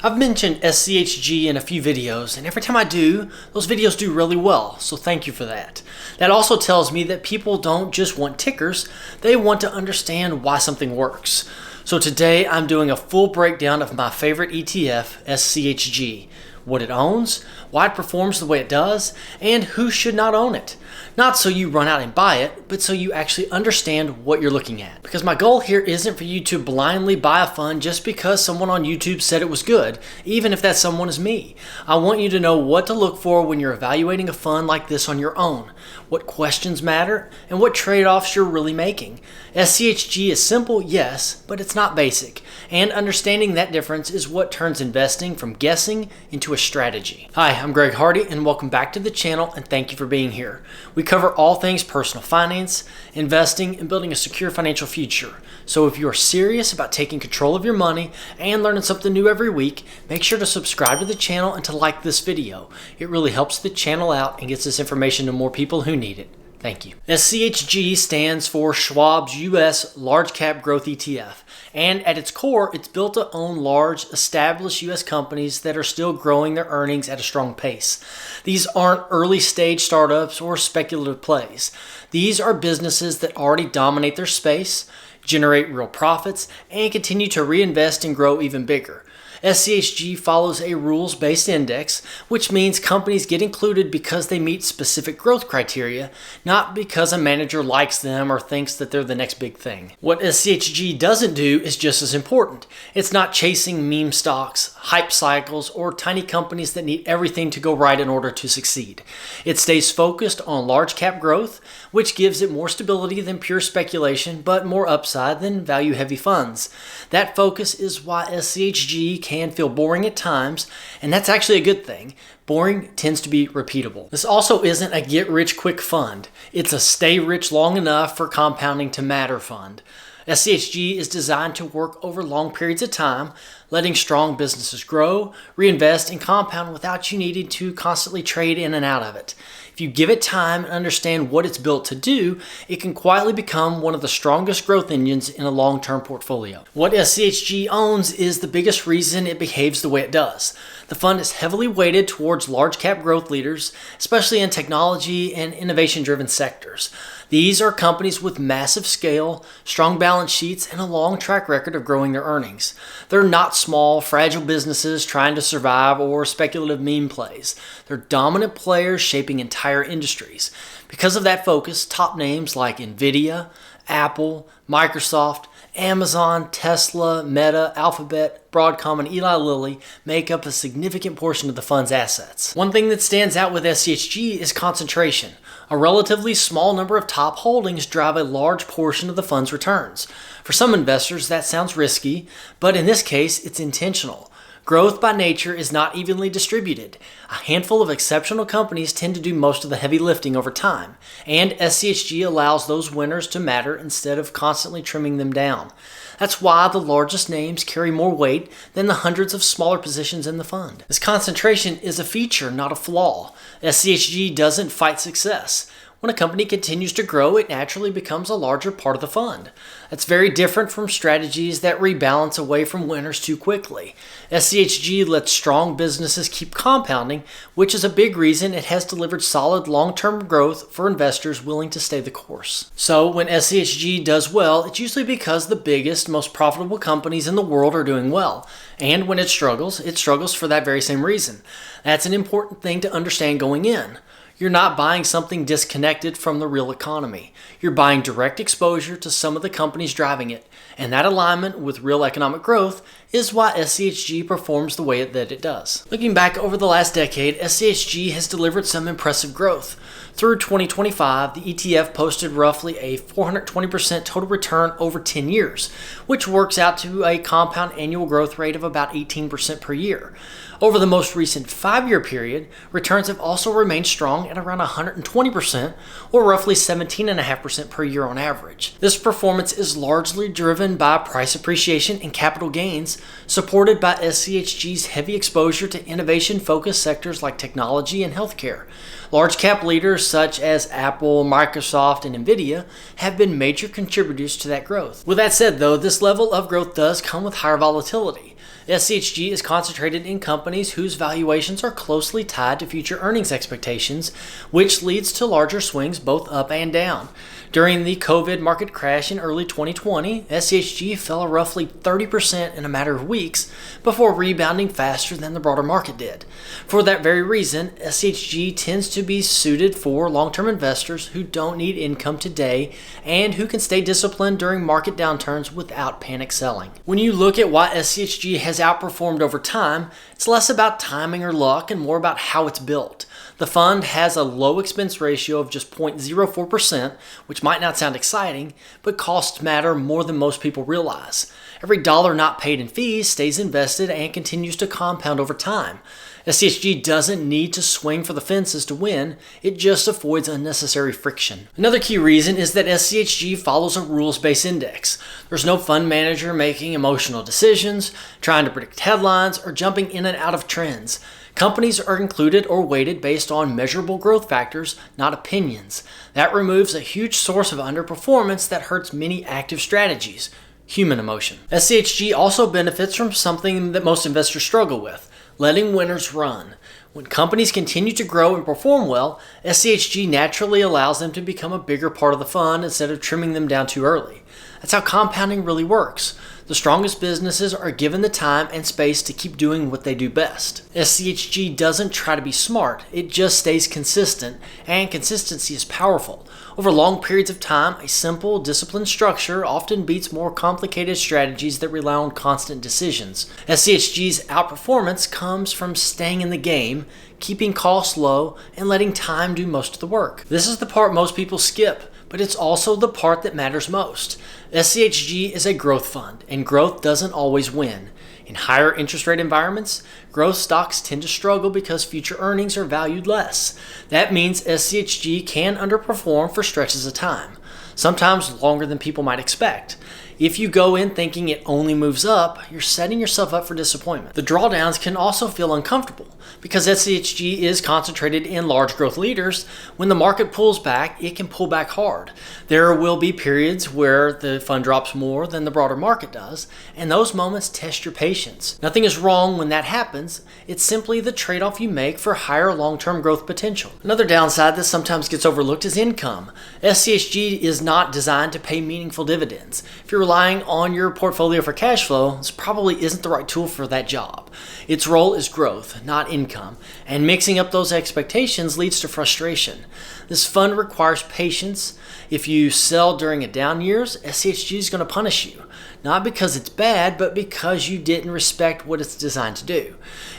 I've mentioned SCHG in a few videos, and every time I do, those videos do really well, so thank you for that. That also tells me that people don't just want tickers, they want to understand why something works. So today I'm doing a full breakdown of my favorite ETF, SCHG, what it owns, why it performs the way it does, and who should not own it. Not so you run out and buy it, but so you actually understand what you're looking at. Because my goal here isn't for you to blindly buy a fund just because someone on YouTube said it was good, even if that someone is me. I want you to know what to look for when you're evaluating a fund like this on your own, what questions matter, and what trade-offs you're really making. SCHG is simple, yes, but it's not basic. And understanding that difference is what turns investing from guessing into a strategy. Hi, I'm Greg Hardy, and welcome back to the channel, and thank you for being here. We cover all things personal finance, investing, and building a secure financial future. So if you are serious about taking control of your money and learning something new every week, make sure to subscribe to the channel and to like this video. It really helps the channel out and gets this information to more people who need it. Thank you. SCHG stands for Schwab U.S. Large Cap Growth ETF. And at its core, it's built to own large, established U.S. companies that are still growing their earnings at a strong pace. These aren't early stage startups or speculative plays. These are businesses that already dominate their space, generate real profits, and continue to reinvest and grow even bigger. SCHG follows a rules-based index, which means companies get included because they meet specific growth criteria, not because a manager likes them or thinks that they're the next big thing. What SCHG doesn't do is just as important. It's not chasing meme stocks, hype cycles, or tiny companies that need everything to go right in order to succeed. It stays focused on large cap growth, which gives it more stability than pure speculation, but more upside than value-heavy funds. That focus is why SCHG can feel boring at times, and that's actually a good thing. Boring tends to be repeatable. This also isn't a get-rich-quick fund. It's a stay-rich long enough for compounding to matter fund. SCHG is designed to work over long periods of time, letting strong businesses grow, reinvest, and compound without you needing to constantly trade in and out of it. If you give it time and understand what it's built to do, it can quietly become one of the strongest growth engines in a long-term portfolio. What SCHG owns is the biggest reason it behaves the way it does. The fund is heavily weighted towards large cap growth leaders, especially in technology and innovation-driven sectors. These are companies with massive scale, strong balance sheets, and a long track record of growing their earnings. They're not small, fragile businesses trying to survive or speculative meme plays. They're dominant players shaping entire industries. Because of that focus, top names like NVIDIA, Apple, Microsoft, Amazon, Tesla, Meta, Alphabet, Broadcom, and Eli Lilly make up a significant portion of the fund's assets. One thing that stands out with SCHG is concentration. A relatively small number of top holdings drive a large portion of the fund's returns. For some investors, that sounds risky, but in this case, it's intentional. Growth by nature is not evenly distributed. A handful of exceptional companies tend to do most of the heavy lifting over time, and SCHG allows those winners to matter instead of constantly trimming them down. That's why the largest names carry more weight than the hundreds of smaller positions in the fund. This concentration is a feature, not a flaw. SCHG doesn't fight success. When a company continues to grow, it naturally becomes a larger part of the fund. That's very different from strategies that rebalance away from winners too quickly. SCHG lets strong businesses keep compounding, which is a big reason it has delivered solid long-term growth for investors willing to stay the course. So when SCHG does well, it's usually because the biggest, most profitable companies in the world are doing well. And when it struggles for that very same reason. That's an important thing to understand going in. You're not buying something disconnected from the real economy. You're buying direct exposure to some of the companies driving it, and that alignment with real economic growth is why SCHG performs the way that it does. Looking back over the last decade, SCHG has delivered some impressive growth. Through 2025, the ETF posted roughly a 420% total return over 10 years, which works out to a compound annual growth rate of about 18% per year. Over the most recent 5-year period, returns have also remained strong at around 120%, or roughly 17.5% per year on average. This performance is largely driven by price appreciation and capital gains, supported by SCHG's heavy exposure to innovation-focused sectors like technology and healthcare. Large cap leaders such as Apple, Microsoft, and NVIDIA have been major contributors to that growth. With that said though, this level of growth does come with higher volatility. SCHG is concentrated in companies whose valuations are closely tied to future earnings expectations, which leads to larger swings both up and down. During the COVID market crash in early 2020, SCHG fell roughly 30% in a matter of weeks before rebounding faster than the broader market did. For that very reason, SCHG tends to be suited for long-term investors who don't need income today and who can stay disciplined during market downturns without panic selling. When you look at why SCHG has outperformed over time, it's less about timing or luck and more about how it's built. The fund has a low expense ratio of just 0.04%, which might not sound exciting, but costs matter more than most people realize. Every dollar not paid in fees stays invested and continues to compound over time. SCHG doesn't need to swing for the fences to win, it just avoids unnecessary friction. Another key reason is that SCHG follows a rules-based index. There's no fund manager making emotional decisions, trying to predict headlines, or jumping in and out of trends. Companies are included or weighted based on measurable growth factors, not opinions. That removes a huge source of underperformance that hurts many active strategies: human emotion. SCHG also benefits from something that most investors struggle with: letting winners run. When companies continue to grow and perform well, SCHG naturally allows them to become a bigger part of the fund instead of trimming them down too early. That's how compounding really works. The strongest businesses are given the time and space to keep doing what they do best. SCHG doesn't try to be smart, it just stays consistent, and consistency is powerful. Over long periods of time, a simple, disciplined structure often beats more complicated strategies that rely on constant decisions. SCHG's outperformance comes from staying in the game, keeping costs low, and letting time do most of the work. This is the part most people skip, but it's also the part that matters most. SCHG is a growth fund, and growth doesn't always win. In higher interest rate environments, growth stocks tend to struggle because future earnings are valued less. That means SCHG can underperform for stretches of time, sometimes longer than people might expect. If you go in thinking it only moves up, you're setting yourself up for disappointment. The drawdowns can also feel uncomfortable because SCHG is concentrated in large growth leaders. When the market pulls back, it can pull back hard. There will be periods where the fund drops more than the broader market does, and those moments test your patience. Nothing is wrong when that happens. It's simply the trade-off you make for higher long-term growth potential. Another downside that sometimes gets overlooked is income. SCHG is not designed to pay meaningful dividends. If you're relying on your portfolio for cash flow, this probably isn't the right tool for that job. Its role is growth, not income, and mixing up those expectations leads to frustration. This fund requires patience. If you sell during a down years, SCHG is going to punish you. Not because it's bad, but because you didn't respect what it's designed to do.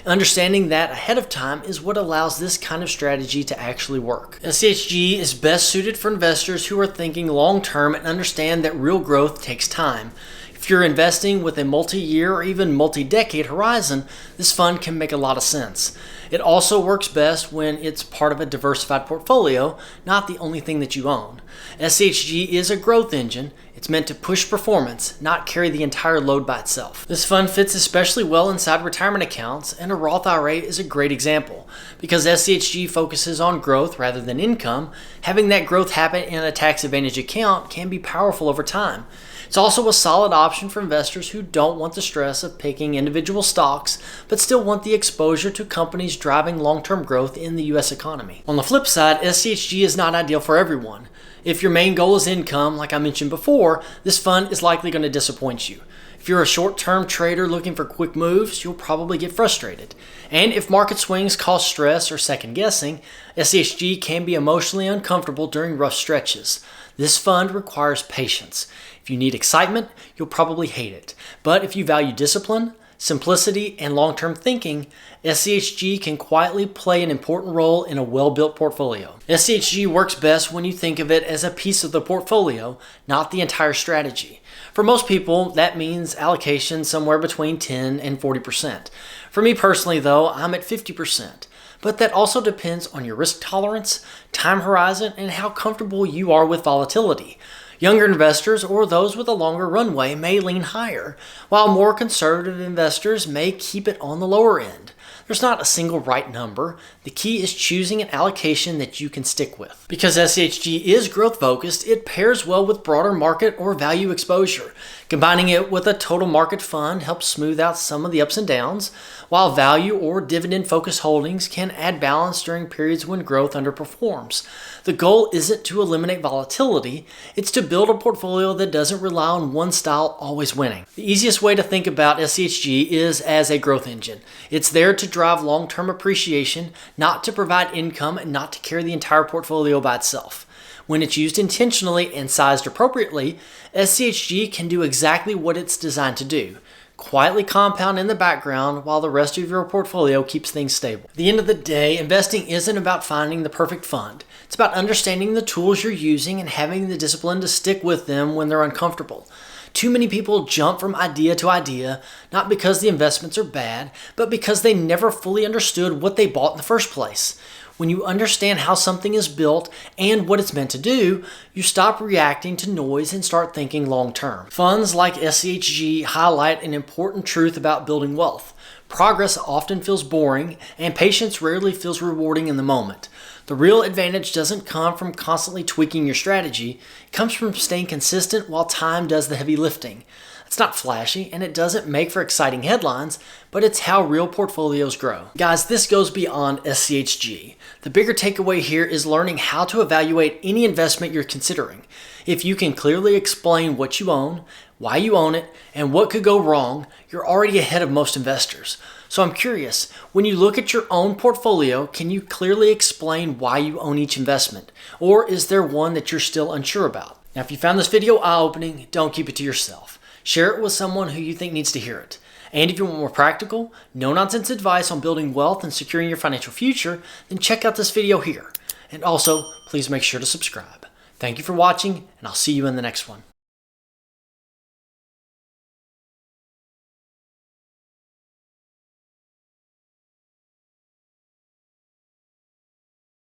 Understanding that ahead of time is what allows this kind of strategy to actually work. SCHG is best suited for investors who are thinking long-term and understand that real growth takes time. If you're investing with a multi-year or even multi-decade horizon, this fund can make a lot of sense. It also works best when it's part of a diversified portfolio, not the only thing that you own. SCHG is a growth engine. It's meant to push performance, not carry the entire load by itself. This fund fits especially well inside retirement accounts, and a Roth IRA is a great example. Because SCHG focuses on growth rather than income, having that growth happen in a tax-advantaged account can be powerful over time. It's also a solid option for investors who don't want the stress of picking individual stocks, but still want the exposure to companies driving long-term growth in the U.S. economy. On the flip side, SCHG is not ideal for everyone. If your main goal is income, like I mentioned before, this fund is likely going to disappoint you. If you're a short-term trader looking for quick moves, you'll probably get frustrated. And if market swings cause stress or second-guessing, SCHG can be emotionally uncomfortable during rough stretches. This fund requires patience. If you need excitement, you'll probably hate it. But if you value discipline, simplicity, and long-term thinking, SCHG can quietly play an important role in a well-built portfolio. SCHG works best when you think of it as a piece of the portfolio, not the entire strategy. For most people, that means allocation somewhere between 10 and 40%. For me personally, though, I'm at 50%. But that also depends on your risk tolerance, time horizon, and how comfortable you are with volatility. Younger investors or those with a longer runway may lean higher, while more conservative investors may keep it on the lower end. There's not a single right number. The key is choosing an allocation that you can stick with. Because SCHG is growth focused, it pairs well with broader market or value exposure. Combining it with a total market fund helps smooth out some of the ups and downs, while value or dividend-focused holdings can add balance during periods when growth underperforms. The goal isn't to eliminate volatility, it's to build a portfolio that doesn't rely on one style always winning. The easiest way to think about SCHG is as a growth engine. It's there to drive long-term appreciation, not to provide income and not to carry the entire portfolio by itself. When it's used intentionally and sized appropriately, SCHG can do exactly what it's designed to do. Quietly compound in the background while the rest of your portfolio keeps things stable. At the end of the day, investing isn't about finding the perfect fund. It's about understanding the tools you're using and having the discipline to stick with them when they're uncomfortable. Too many people jump from idea to idea, not because the investments are bad, but because they never fully understood what they bought in the first place. When you understand how something is built and what it's meant to do, you stop reacting to noise and start thinking long term. Funds like SCHG highlight an important truth about building wealth. Progress often feels boring, and patience rarely feels rewarding in the moment. The real advantage doesn't come from constantly tweaking your strategy, it comes from staying consistent while time does the heavy lifting. It's not flashy and it doesn't make for exciting headlines, but it's how real portfolios grow. Guys, this goes beyond SCHG. The bigger takeaway here is learning how to evaluate any investment you're considering. If you can clearly explain what you own, why you own it, and what could go wrong, you're already ahead of most investors. So I'm curious, when you look at your own portfolio, can you clearly explain why you own each investment? Or is there one that you're still unsure about? Now, if you found this video eye-opening, don't keep it to yourself. Share it with someone who you think needs to hear it. And if you want more practical, no-nonsense advice on building wealth and securing your financial future, then check out this video here. And also, please make sure to subscribe. Thank you for watching, and I'll see you in the next one.